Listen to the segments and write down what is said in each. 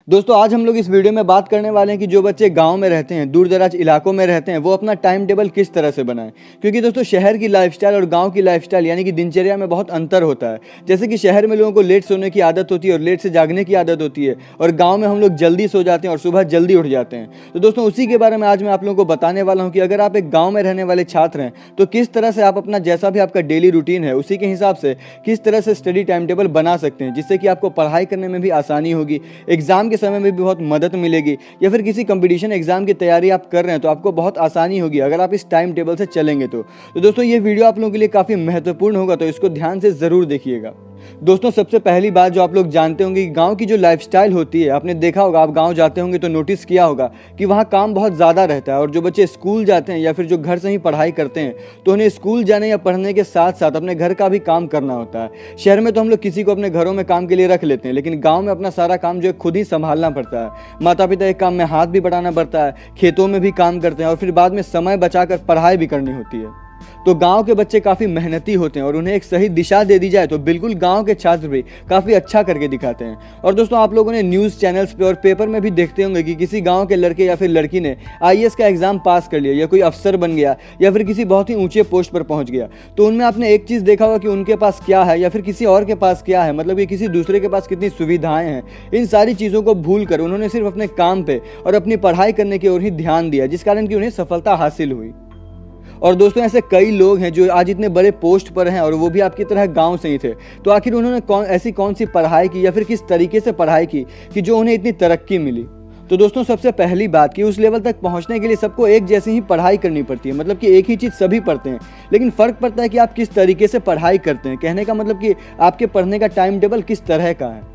दोस्तों आज हम लोग इस वीडियो में बात करने वाले हैं कि जो बच्चे गांव में रहते हैं, दूर दराज इलाकों में रहते हैं, वो अपना टाइम टेबल किस तरह से बनाएं। क्योंकि दोस्तों शहर की लाइफस्टाइल और गांव की लाइफस्टाइल यानी कि दिनचर्या में बहुत अंतर होता है। जैसे कि शहर में लोगों को लेट सोने की आदत होती है और लेट से जागने की आदत होती है, और गाँव में हम लोग जल्दी सो जाते हैं और सुबह जल्दी उठ जाते हैं। तो दोस्तों उसी के बारे में आज मैं आप लोगों को बताने वाला हूँ कि अगर आप एक गाँव में रहने वाले छात्र हैं तो किस तरह से आप अपना जैसा भी आपका डेली रूटीन है उसी के हिसाब से किस तरह से स्टडी टाइम टेबल बना सकते हैं, जिससे कि आपको पढ़ाई करने में भी आसानी होगी, एग्जाम के समय में भी बहुत मदद मिलेगी, या फिर किसी कंपटीशन एग्जाम की तैयारी आप कर रहे हैं तो आपको बहुत आसानी होगी अगर आप इस टाइम टेबल से चलेंगे तो दोस्तों ये वीडियो आप लोगों के लिए काफ़ी महत्वपूर्ण होगा, तो इसको ध्यान से ज़रूर देखिएगा। दोस्तों सबसे पहली बात जो आप लोग जानते होंगे कि गांव की जो लाइफस्टाइल होती है, आपने देखा होगा, आप गांव जाते होंगे तो नोटिस किया होगा कि वहाँ काम बहुत ज़्यादा रहता है, और जो बच्चे स्कूल जाते हैं या फिर जो घर से ही पढ़ाई करते हैं तो उन्हें स्कूल जाने या पढ़ने के साथ साथ अपने घर का भी काम करना होता है। शहर में तो हम लोग किसी को अपने घरों में काम के लिए रख लेते हैं, लेकिन गाँव में अपना सारा काम जो है खुद ही संभालना पड़ता है। माता पिता के काम में हाथ भी बढ़ाना पड़ता है, खेतों में भी काम करते हैं, और फिर बाद में समय बचाकर पढ़ाई भी करनी होती है। तो गांव के बच्चे काफ़ी मेहनती होते हैं, और उन्हें एक सही दिशा दे दी जाए तो बिल्कुल गांव के छात्र भी काफ़ी अच्छा करके दिखाते हैं। और दोस्तों आप लोगों ने न्यूज़ चैनल्स पे और पेपर में भी देखते होंगे कि किसी गांव के लड़के या फिर लड़की ने आईएएस का एग्ज़ाम पास कर लिया, या कोई अफसर बन गया, या फिर किसी बहुत ही ऊंचे पोस्ट पर पहुंच गया, तो उनमें आपने एक चीज़ देखा होगा कि उनके पास क्या है या फिर किसी और के पास क्या है, मतलब कि किसी दूसरे के पास कितनी सुविधाएँ हैं। इन सारी चीज़ों को भूल कर उन्होंने सिर्फ अपने काम पर और अपनी पढ़ाई करने की ओर ही ध्यान दिया, जिस कारण कि उन्हें सफलता हासिल हुई। और दोस्तों ऐसे कई लोग हैं जो आज इतने बड़े पोस्ट पर हैं, और वो भी आपकी तरह गांव से ही थे। तो आखिर उन्होंने ऐसी कौन सी पढ़ाई की या फिर किस तरीके से पढ़ाई की कि जो उन्हें इतनी तरक्की मिली। तो दोस्तों सबसे पहली बात कि उस लेवल तक पहुंचने के लिए सबको एक जैसी ही पढ़ाई करनी पड़ती है, मतलब कि एक ही चीज़ सभी पढ़ते हैं, लेकिन फ़र्क पड़ता है कि आप किस तरीके से पढ़ाई करते हैं। कहने का मतलब कि आपके पढ़ने का टाइम टेबल किस तरह का है।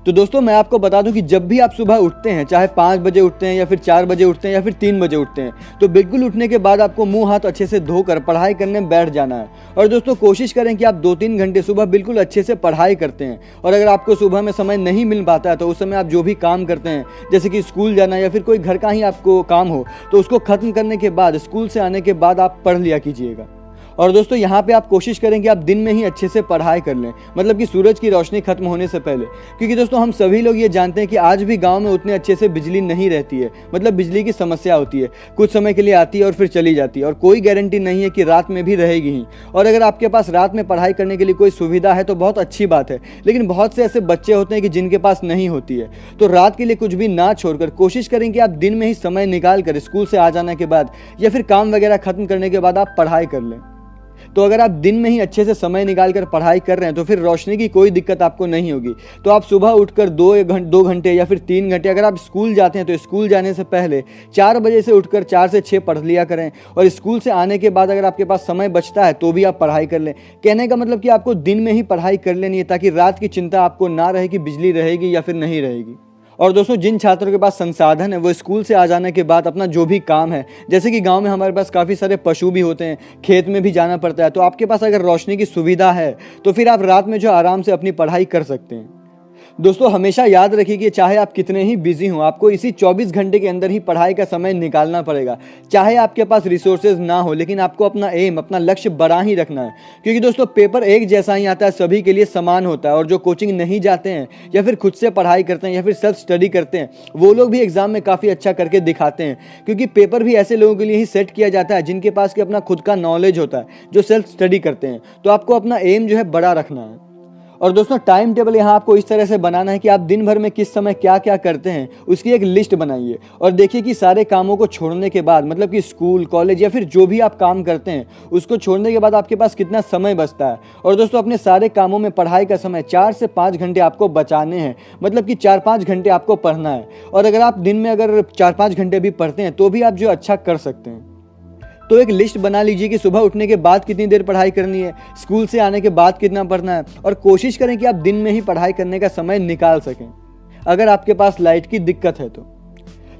तो दोस्तों मैं आपको बता दूं कि जब भी आप सुबह उठते हैं, चाहे 5 बजे उठते हैं या फिर 4 बजे उठते हैं या फिर 3 बजे उठते हैं, तो बिल्कुल उठने के बाद आपको मुंह हाथ अच्छे से धोकर पढ़ाई करने में बैठ जाना है। और दोस्तों कोशिश करें कि आप 2-3 घंटे सुबह बिल्कुल अच्छे से पढ़ाई करते हैं। और अगर आपको सुबह में समय नहीं मिल पाता है तो उस समय आप जो भी काम करते हैं, जैसे कि स्कूल जाना या फिर कोई घर का ही आपको काम हो, तो उसको ख़त्म करने के बाद स्कूल से आने के बाद आप पढ़ लिया कीजिएगा। और दोस्तों यहाँ पे आप कोशिश करें कि आप दिन में ही अच्छे से पढ़ाई कर लें, मतलब कि सूरज की रोशनी खत्म होने से पहले। क्योंकि दोस्तों हम सभी लोग ये जानते हैं कि आज भी गांव में उतने अच्छे से बिजली नहीं रहती है, मतलब बिजली की समस्या होती है, कुछ समय के लिए आती है और फिर चली जाती है, और कोई गारंटी नहीं है कि रात में भी रहेगी ही। और अगर आपके पास रात में पढ़ाई करने के लिए कोई सुविधा है तो बहुत अच्छी बात है, लेकिन बहुत से ऐसे बच्चे होते हैं कि जिनके पास नहीं होती है। तो रात के लिए कुछ भी ना छोड़कर कोशिश करें कि आप दिन में ही समय निकाल कर स्कूल से आ जाने के बाद या फिर काम वगैरह खत्म करने के बाद आप पढ़ाई कर लें। तो अगर आप दिन में ही अच्छे से समय निकाल कर पढ़ाई कर रहे हैं तो फिर रोशनी की कोई दिक्कत आपको नहीं होगी। तो आप सुबह उठकर 2 घंटे या फिर 3 घंटे, अगर आप स्कूल जाते हैं तो स्कूल जाने से पहले 4 बजे से उठकर 4 से 6 पढ़ लिया करें, और स्कूल से आने के बाद अगर आपके पास समय बचता है तो भी आप पढ़ाई कर लें। कहने का मतलब कि आपको दिन में ही पढ़ाई कर लेनी है, ताकि रात की चिंता आपको ना रहे कि बिजली रहेगी या फिर नहीं रहेगी। और दोस्तों जिन छात्रों के पास संसाधन है वो स्कूल से आ जाने के बाद अपना जो भी काम है, जैसे कि गांव में हमारे पास काफ़ी सारे पशु भी होते हैं, खेत में भी जाना पड़ता है, तो आपके पास अगर रोशनी की सुविधा है तो फिर आप रात में जो आराम से अपनी पढ़ाई कर सकते हैं। दोस्तों हमेशा याद रखिए कि चाहे आप कितने ही बिजी हों, आपको इसी 24 घंटे के अंदर ही पढ़ाई का समय निकालना पड़ेगा। चाहे आपके पास रिसोर्सेज ना हो, लेकिन आपको अपना एम, अपना लक्ष्य बड़ा ही रखना है। क्योंकि दोस्तों पेपर एक जैसा ही आता है, सभी के लिए समान होता है, और जो कोचिंग नहीं जाते हैं या फिर खुद से पढ़ाई करते हैं या फिर सेल्फ स्टडी करते हैं, वो लोग भी एग्जाम में काफ़ी अच्छा करके दिखाते हैं। क्योंकि पेपर भी ऐसे लोगों के लिए ही सेट किया जाता है जिनके पास कि अपना खुद का नॉलेज होता है, जो सेल्फ स्टडी करते हैं। तो आपको अपना एम जो है बड़ा रखना है। और दोस्तों टाइम टेबल यहाँ आपको इस तरह से बनाना है कि आप दिन भर में किस समय क्या क्या करते हैं उसकी एक लिस्ट बनाइए, और देखिए कि सारे कामों को छोड़ने के बाद, मतलब कि स्कूल, कॉलेज या फिर जो भी आप काम करते हैं उसको छोड़ने के बाद आपके पास कितना समय बचता है। और दोस्तों अपने सारे कामों में पढ़ाई का समय 4 से 5 घंटे आपको बचाने हैं, मतलब कि 4-5 घंटे आपको पढ़ना है। और अगर आप दिन में अगर 4-5 घंटे भी पढ़ते हैं तो भी आप जो अच्छा कर सकते हैं। तो एक लिस्ट बना लीजिए कि सुबह उठने के बाद कितनी देर पढ़ाई करनी है, स्कूल से आने के बाद कितना पढ़ना है, और कोशिश करें कि आप दिन में ही पढ़ाई करने का समय निकाल सकें। अगर आपके पास लाइट की दिक्कत है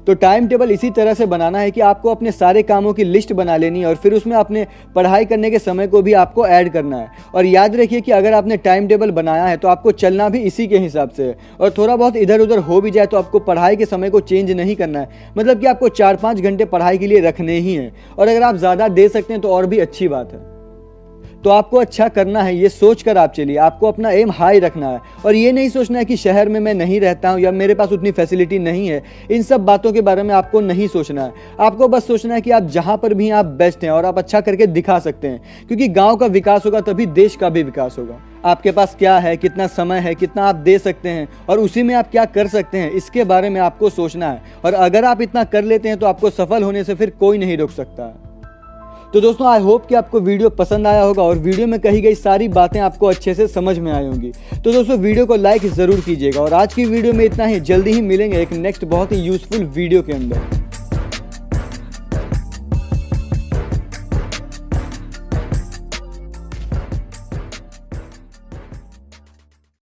तो टाइम टेबल इसी तरह से बनाना है कि आपको अपने सारे कामों की लिस्ट बना लेनी है, और फिर उसमें अपने पढ़ाई करने के समय को भी आपको ऐड करना है। और याद रखिए कि अगर आपने टाइम टेबल बनाया है तो आपको चलना भी इसी के हिसाब से है, और थोड़ा बहुत इधर उधर हो भी जाए तो आपको पढ़ाई के समय को चेंज नहीं करना है, मतलब कि आपको 4-5 घंटे पढ़ाई के लिए रखने ही हैं। और अगर आप ज़्यादा दे सकते हैं तो और भी अच्छी बात है। तो आपको अच्छा करना है, ये सोच कर आप चलिए। आपको अपना एम हाई रखना है और ये नहीं सोचना है कि शहर में मैं नहीं रहता हूँ या मेरे पास उतनी फैसिलिटी नहीं है। इन सब बातों के बारे में आपको नहीं सोचना है। आपको बस सोचना है कि आप जहाँ पर भी हैं आप बेस्ट हैं और आप अच्छा करके दिखा सकते हैं, क्योंकि गाँव का विकास होगा तभी देश का भी विकास होगा। आपके पास क्या है, कितना समय है, कितना आप दे सकते हैं और उसी में आप क्या कर सकते हैं, इसके बारे में आपको सोचना है। और अगर आप इतना कर लेते हैं तो आपको सफल होने से फिर कोई नहीं रोक सकता है। तो दोस्तों, आई होप कि आपको वीडियो पसंद आया होगा और वीडियो में कही गई सारी बातें आपको अच्छे से समझ में आई होंगी। तो दोस्तों, वीडियो को लाइक ज़रूर कीजिएगा और आज की वीडियो में इतना ही। जल्दी ही मिलेंगे एक नेक्स्ट बहुत ही यूजफुल वीडियो के अंदर।